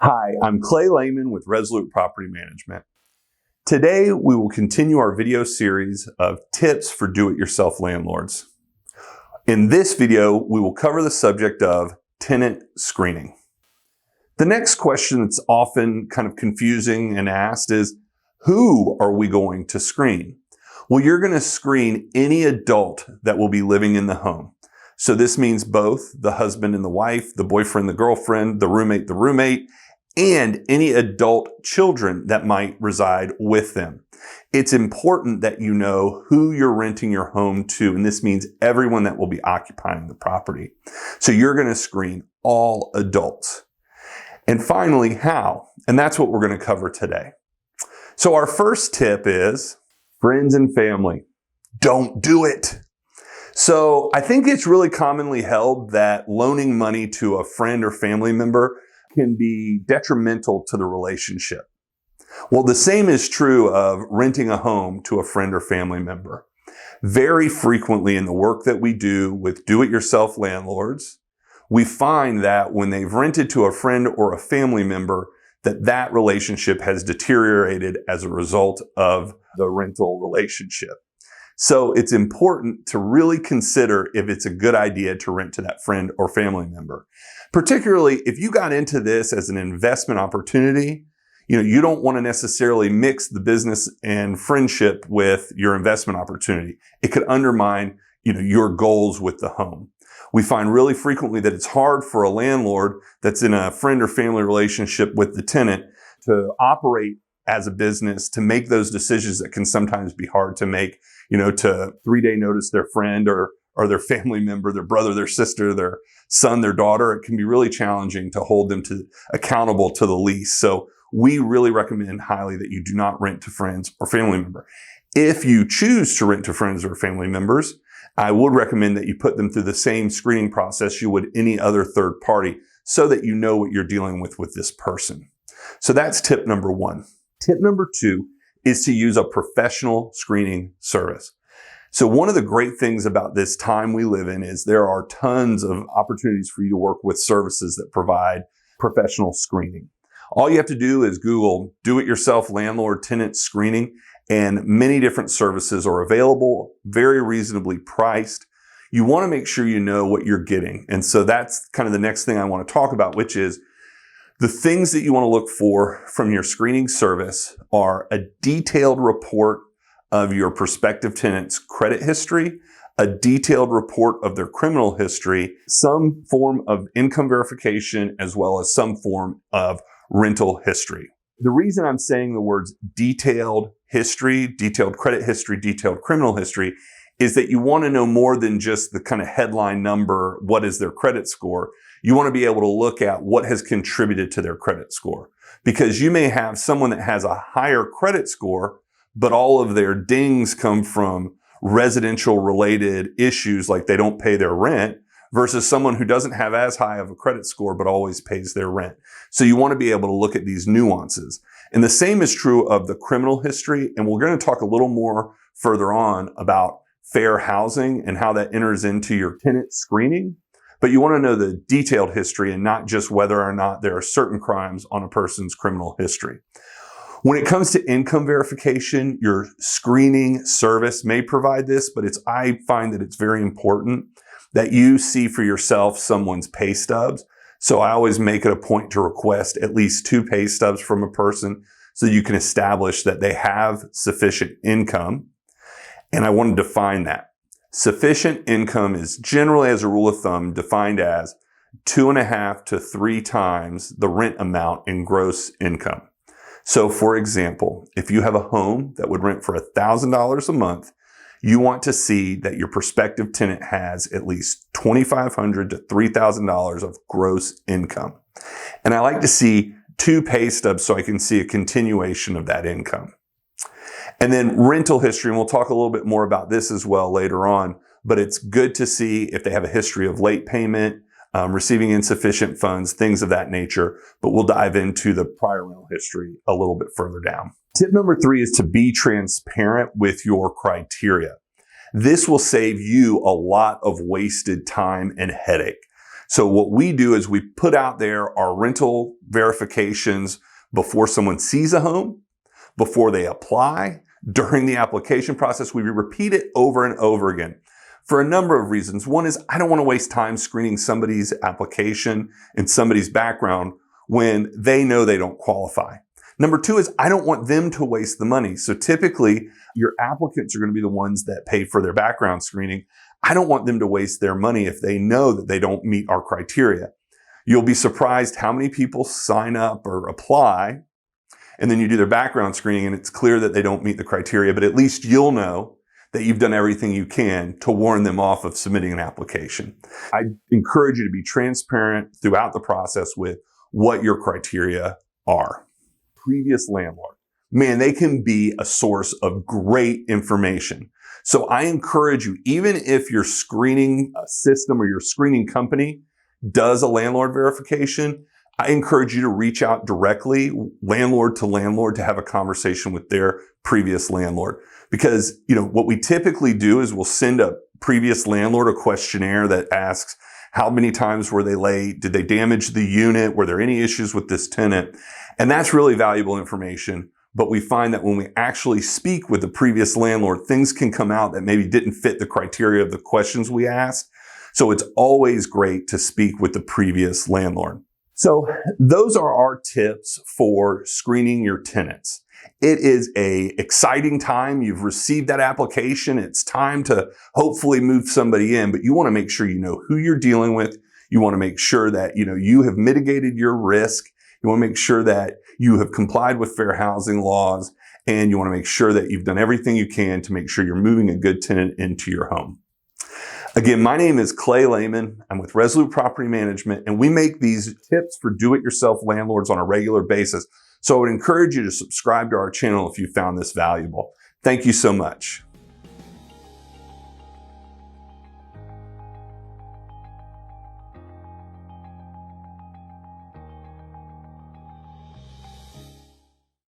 Hi, I'm Clay Lehman with Resolute Property Management. Today, we will continue our video series of tips for do-it-yourself landlords. In this video, we will cover the subject of tenant screening. The next question that's often kind of confusing and asked is, who are we going to screen? Well, you're going to screen any adult that will be living in the home. So this means both the husband and the wife, the boyfriend, the girlfriend, the roommate, and any adult children that might reside with them. It's important that you know who you're renting your home to, and this means everyone that will be occupying the property. So you're going to screen all adults. And finally, how? And that's what we're going to cover today. So our first tip is friends and family. Don't do it. So I think it's really commonly held that loaning money to a friend or family member can be detrimental to the relationship. Well, the same is true of renting a home to a friend or family member. Very frequently in the work that we do with do-it-yourself landlords, we find that when they've rented to a friend or a family member, that relationship has deteriorated as a result of the rental relationship. So it's important to really consider if it's a good idea to rent to that friend or family member. Particularly if you got into this as an investment opportunity, you don't want to necessarily mix the business and friendship with your investment opportunity. It could undermine, your goals with the home. We find really frequently that it's hard for a landlord that's in a friend or family relationship with the tenant to operate as a business, to make those decisions that can sometimes be hard to make, to 3-day notice their friend or their family member, their brother, their sister, their son, their daughter. It can be really challenging to hold them accountable to the lease. So we really recommend highly that you do not rent to friends or family member. If you choose to rent to friends or family members, I would recommend that you put them through the same screening process you would any other third party so that you know what you're dealing with this person. So that's tip number 1. Tip number 2 is to use a professional screening service. So one of the great things about this time we live in is there are tons of opportunities for you to work with services that provide professional screening. All you have to do is Google do-it-yourself landlord tenant screening, and many different services are available, very reasonably priced. You want to make sure you know what you're getting. And so that's kind of the next thing I want to talk about, which is the things that you want to look for from your screening service are a detailed report of your prospective tenant's credit history, a detailed report of their criminal history, some form of income verification, as well as some form of rental history. The reason I'm saying the words detailed history, detailed credit history, detailed criminal history is that you want to know more than just the kind of headline number, what is their credit score. You want to be able to look at what has contributed to their credit score. Because you may have someone that has a higher credit score, but all of their dings come from residential related issues like they don't pay their rent, versus someone who doesn't have as high of a credit score but always pays their rent. So you want to be able to look at these nuances. And the same is true of the criminal history. And we're going to talk a little more further on about fair housing and how that enters into your tenant screening. But you want to know the detailed history and not just whether or not there are certain crimes on a person's criminal history. When it comes to income verification, your screening service may provide this, but I find that it's very important that you see for yourself someone's pay stubs. So I always make it a point to request at least 2 pay stubs from a person so you can establish that they have sufficient income. And I want to define that. Sufficient income is generally, as a rule of thumb, defined as 2.5 to 3 times the rent amount in gross income. So for example, if you have a home that would rent for $1,000 a month, you want to see that your prospective tenant has at least $2,500 to $3,000 of gross income. And I like to see 2 pay stubs so I can see a continuation of that income. And then rental history, and we'll talk a little bit more about this as well later on, but it's good to see if they have a history of late payment, receiving insufficient funds, things of that nature, but we'll dive into the prior rental history a little bit further down. Tip number 3 is to be transparent with your criteria. This will save you a lot of wasted time and headache. So what we do is we put out there our rental verifications before someone sees a home, before they apply, during the application process. We repeat it over and over again for a number of reasons. One is I don't want to waste time screening somebody's application and somebody's background when they know they don't qualify. Number two is I don't want them to waste the money. So typically your applicants are going to be the ones that pay for their background screening. I don't want them to waste their money if they know that they don't meet our criteria. You'll be surprised how many people sign up or apply, and then you do their background screening and it's clear that they don't meet the criteria, but at least you'll know that you've done everything you can to warn them off of submitting an application. I encourage you to be transparent throughout the process with what your criteria are. Previous Landlord. Man, they can be a source of great information. So I encourage you, even if your screening system or your screening company does a landlord verification, I encourage you to reach out directly, landlord, to have a conversation with their previous landlord. Because, what we typically do is we'll send a previous landlord a questionnaire that asks, how many times were they late? Did they damage the unit? Were there any issues with this tenant? And that's really valuable information. But we find that when we actually speak with the previous landlord, things can come out that maybe didn't fit the criteria of the questions we asked. So it's always great to speak with the previous landlord. So those are our tips for screening your tenants. It is an exciting time. You've received that application. It's time to hopefully move somebody in, but you want to make sure you know who you're dealing with. You want to make sure that you have mitigated your risk. You want to make sure that you have complied with fair housing laws, and you want to make sure that you've done everything you can to make sure you're moving a good tenant into your home. Again, my name is Clay Lehman. I'm with Resolute Property Management, and we make these tips for do-it-yourself landlords on a regular basis. So I would encourage you to subscribe to our channel if you found this valuable. Thank you so much.